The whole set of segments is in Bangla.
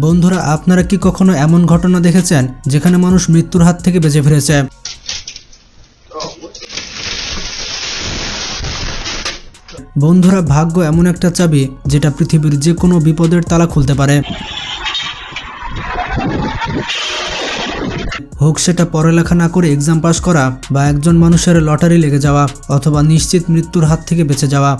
বন্ধুরা, আপনারা কি কখনো এমন ঘটনা দেখেছেন যেখানে মানুষ মৃত্যুর হাত থেকে বেঁচে ফিরেছে? বন্ধুরা, ভাগ্য এমন একটা চাবি যেটা পৃথিবীর যে কোনো বিপদের তালা খুলতে পারে। হোক সেটা পড়ালেখা না করে এক্সাম পাস করা, বা একজন মানুষের লটারি লেগে যাওয়া, অথবা নিশ্চিত মৃত্যুর হাত থেকে বেঁচে যাওয়া।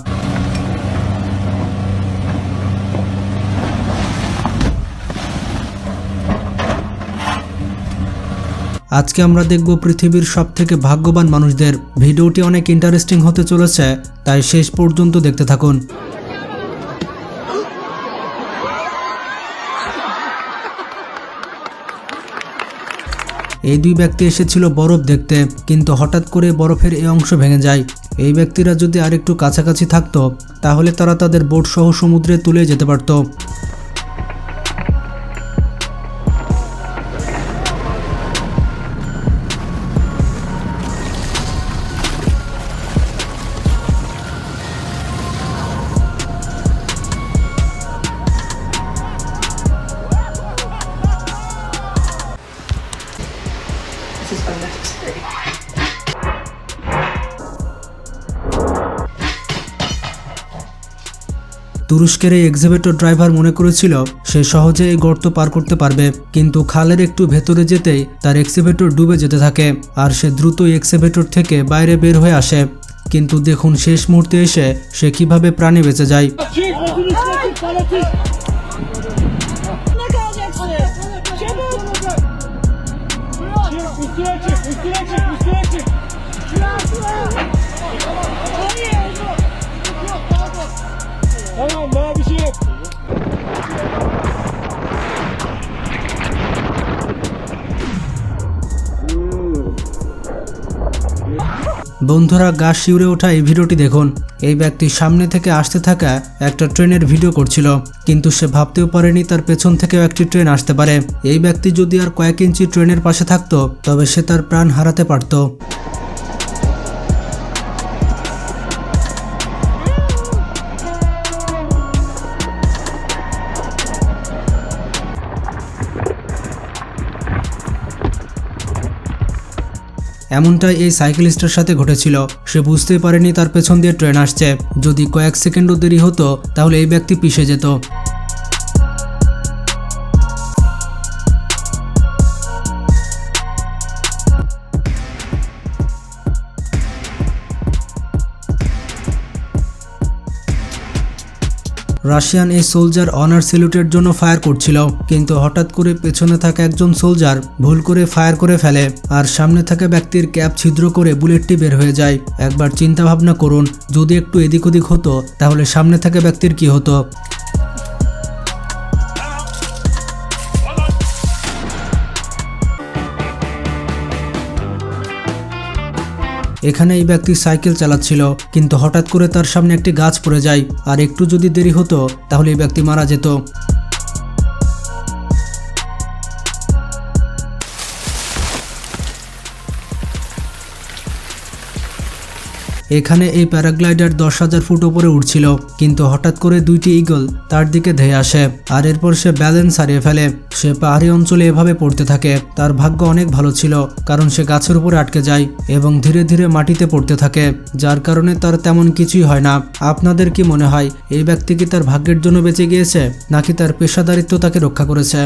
আজকে আমরা দেখব পৃথিবীর সবথেকে ভাগ্যবান মানুষদের। ভিডিওটি অনেক ইন্টারেস্টিং হতে চলেছে, তাই শেষ পর্যন্ত দেখতে থাকুন। এই দুই ব্যক্তি এসেছিল বরফ দেখতে, কিন্তু হঠাৎ করে বরফের এই অংশ ভেঙে যায়। এই ব্যক্তিরা যদি আরেকটু কাছাকাছি থাকতো তাহলে তারা তাদের বোট সহ সমুদ্রে তুলে যেতে পারত। This is unnecessary. তুরস্কের এই এক্সিভেটর ড্রাইভার মনে করেছিল সে সহজে এই গর্ত পার করতে পারবে, কিন্তু খালের একটু ভেতরে যেতেই তার এক্সিভেটর ডুবে যেতে থাকে আর সে দ্রুত এক্সিভেটর থেকে বাইরে বের হয়ে আসে। কিন্তু দেখুন শেষ মুহূর্তে এসে সে কিভাবে প্রাণে বেঁচে যায়। Tamam, daha bir şey yok. বন্ধুরা, গা শিউরে ওঠা এই ভিডিওটি দেখুন। এই ব্যক্তি সামনে থেকে আসতে থাকা একটা ট্রেনের ভিডিও করছিল, কিন্তু সে ভাবতেও পারেনি তার পেছন থেকেও একটি ট্রেন আসতে পারে। এই ব্যক্তি যদি আর কয়েক ইঞ্চি ট্রেনের পাশে থাকতো তবে সে তার প্রাণ হারাতে পারত। এমনটাই এই সাইকেলিস্টের সাথে ঘটেছিল। সে বুঝতেই পারেনি তার পেছন দিয়ে ট্রেন আসছে। যদি কয়েক সেকেন্ডও দেরি হতো তাহলে এই ব্যক্তি পিষে যেত। রাশিয়ান এই সোলজার অনার স্যালুটের জন্য ফায়ার করছিল, কিন্তু হঠাৎ করে পেছনে থাকা একজন সোলজার ভুল করে ফায়ার করে ফেলে আর সামনে থাকা ব্যক্তির ক্যাপ ছিদ্র করে বুলেটটি বের হয়ে যায়। একবার চিন্তা ভাবনা করুন, যদি একটু এদিক ওদিক হতো তাহলে সামনে থাকা ব্যক্তির কি হতো? এখানে এই ব্যক্তি সাইকেল চালাচ্ছিল, কিন্তু হঠাৎ করে তার সামনে একটি গাছ পড়ে যায় আর একটু যদি দেরি হতো তাহলে এই ব্যক্তি মারা যেত। এখানে এই প্যারাগ্লাইডার 10,000 ফুট উপরে উঠছিল, কিন্তু হঠাৎ করে দুইটি ঈগল তার দিকে ধেয়ে আসে আর এরপর সে ব্যালেন্স হারিয়ে ফেলে। সে পাহাড়ি অঞ্চলে এভাবে পড়তে থাকে। তার ভাগ্য অনেক ভালো ছিল, কারণ সে গাছের উপরে আটকে যায় এবং ধীরে ধীরে মাটিতে পড়তে থাকে, যার কারণে তার তেমন কিছুই হয় না। আপনাদের কি মনে হয় এই ব্যক্তি কি তার ভাগ্যের জন্য বেঁচে গিয়েছে, নাকি তার পেশাদারিত্ব তাকে রক্ষা করেছে?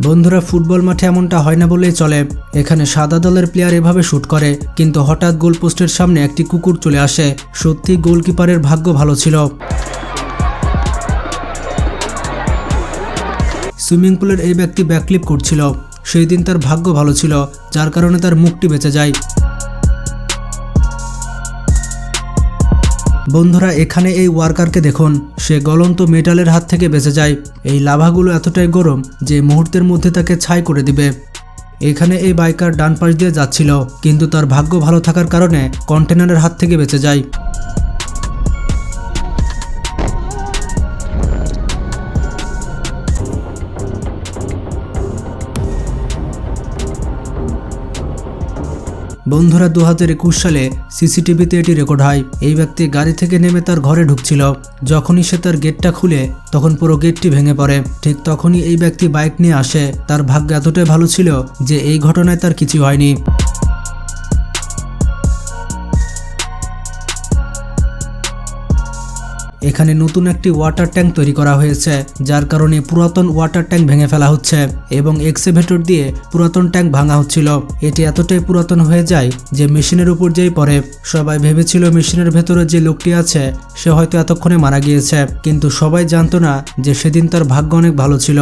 বন্ধুরা, ফুটবল মাঠে এমনটা হয় না বললেই চলে। এখানে সাদা দলের প্লেয়ার এভাবে শুট করে, কিন্তু হঠাৎ গোলপোস্টের সামনে একটি কুকুর চলে আসে। সত্যি গোলকিপারের ভাগ্য ভালো ছিল। সুইমিং পুলের এই ব্যক্তি ব্যাকফ্লিপ করছিল। সেই দিন তার ভাগ্য ভালো ছিল, যার কারণে তার মুখটি বেঁচে যায়। বন্ধুরা, এখানে এই ওয়ার্কারকে দেখুন, সে গলন্ত মেটালের হাত থেকে বেঁচে যায়। এই লাভাগুলো এতটাই গরম যে মুহূর্তের মধ্যে তাকে ছাই করে দিবে। এখানে এই বাইকার ডান পাশ দিয়ে যাচ্ছিল, কিন্তু তার ভাগ্য ভালো থাকার কারণে কন্টেনারের হাত থেকে বেঁচে যায়। বন্ধুরা 2021 সালে সিসিটিভিতে এটি রেকর্ড হয়। এই ব্যক্তি গাড়ি থেকে নেমে তার ঘরে ঢুকছিল। যখনই সে তার গেটটা খুলে তখন পুরো গেটটি ভেঙে পড়ে। ঠিক তখনই এই ব্যক্তি বাইক নিয়ে আসে। তার ভাগ্য এতটাই ভালো ছিল যে এই ঘটনায় তার কিছু হয়নি। এখানে নতুন একটি ওয়াটার ট্যাঙ্ক তৈরি করা হয়েছে, যার কারণে পুরাতন ওয়াটার ট্যাঙ্ক ভেঙে ফেলা হচ্ছে এবং এক্সকেভেটর দিয়ে পুরাতন ট্যাঙ্ক ভাঙা হচ্ছিল। এটি এতটাই পুরাতন হয়ে যায় যে মেশিনের উপর যেই পড়ে। সবাই ভেবেছিল মেশিনের ভেতরে যে লোকটি আছে সে হয়তো এতক্ষণে মারা গিয়েছে, কিন্তু সবাই জানতো না যে সেদিন তার ভাগ্য অনেক ভালো ছিল।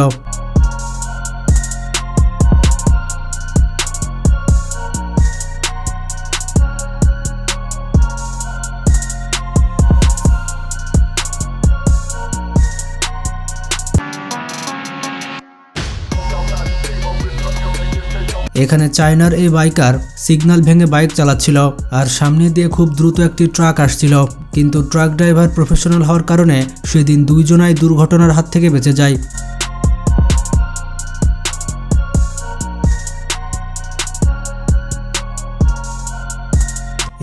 এখানে চায়নার এই বাইকার সিগন্যাল ভেঙে বাইক চালাচ্ছিল আর সামনে দিয়ে খুব দ্রুত একটি ট্রাক আসছিল, কিন্তু ট্রাক ড্রাইভার প্রফেশনাল হওয়ার কারণে সেদিন দুইজনাই দুর্ঘটনার হাত থেকে বেঁচে যায়।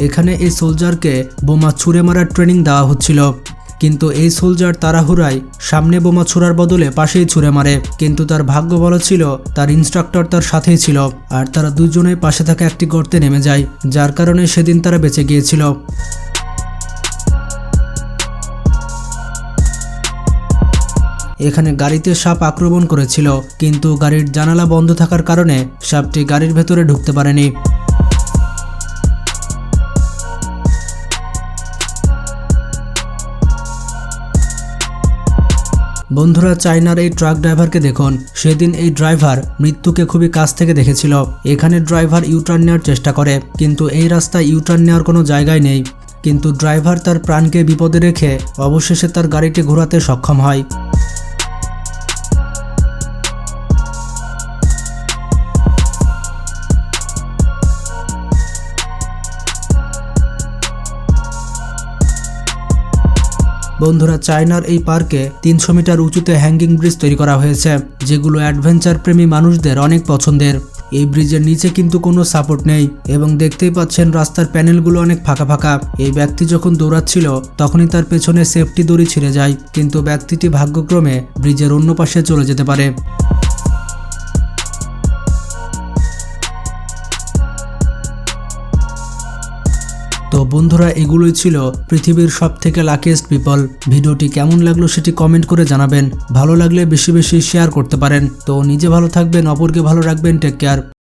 এখানে এই সোলজারকে বোমা ছুঁড়ে মারার ট্রেনিং দেওয়া হচ্ছিল, কিন্তু এই সোলজার তাড়াহুড়ায় সামনে বোমা ছোড়ার বদলে পাশেই ছুঁড়ে মারে। কিন্তু তার ভাগ্য ভালো ছিল তার ইনস্ট্রাক্টর তার সাথেই ছিল আর তারা দুজনেই পাশে থাকা একটি গর্তে নেমে যায়, যার কারণে সেদিন তারা বেঁচে গিয়েছিল। এখানে গাড়িতে সাপ আক্রমণ করেছিল, কিন্তু গাড়ির জানালা বন্ধ থাকার কারণে সাপটি গাড়ির ভেতরে ঢুকতে পারেনি। বন্ধুরা, চায়নার এই ট্রাক ড্রাইভারকে দেখুন। সেদিন এই ড্রাইভার মৃত্যুকে খুবই কাছ থেকে দেখেছিল। এখানে ড্রাইভার ইউটার্ন নেওয়ার চেষ্টা করে, কিন্তু এই রাস্তায় ইউটার্ন নেওয়ার কোনো জায়গায় নেই। কিন্তু ড্রাইভার তার প্রাণকে বিপদে রেখে অবশেষে তার গাড়িটি ঘোরাতে সক্ষম হয়। বন্ধুরা, চায়নার এই পার্কে 300 মিটার উঁচুতে হ্যাঙ্গিং ব্রিজ তৈরি করা হয়েছে, যেগুলো অ্যাডভেঞ্চার প্রেমী মানুষদের অনেক পছন্দের। এই ব্রিজের নিচে কিন্তু কোনো সাপোর্ট নেই এবং দেখতেই পাচ্ছেন রাস্তার প্যানেলগুলো অনেক ফাঁকা ফাঁকা। এই ব্যক্তি যখন দৌড়াচ্ছিল তখনই তার পেছনে সেফটি দড়ি ছিঁড়ে যায়, কিন্তু ব্যক্তিটি ভাগ্যক্রমে ব্রিজের অন্য পাশে চলে যেতে পারে। তো বন্ধুরা, এগুলোই ছিল পৃথিবীর সবথেকে লাকিয়েস্ট পিপল। ভিডিওটি কেমন লাগলো সেটি কমেন্ট করে জানাবেন। ভালো লাগলে বেশি বেশি শেয়ার করতে পারেন। তো নিজে ভালো থাকবেন, অপরকে ভালো রাখবেন। Take care.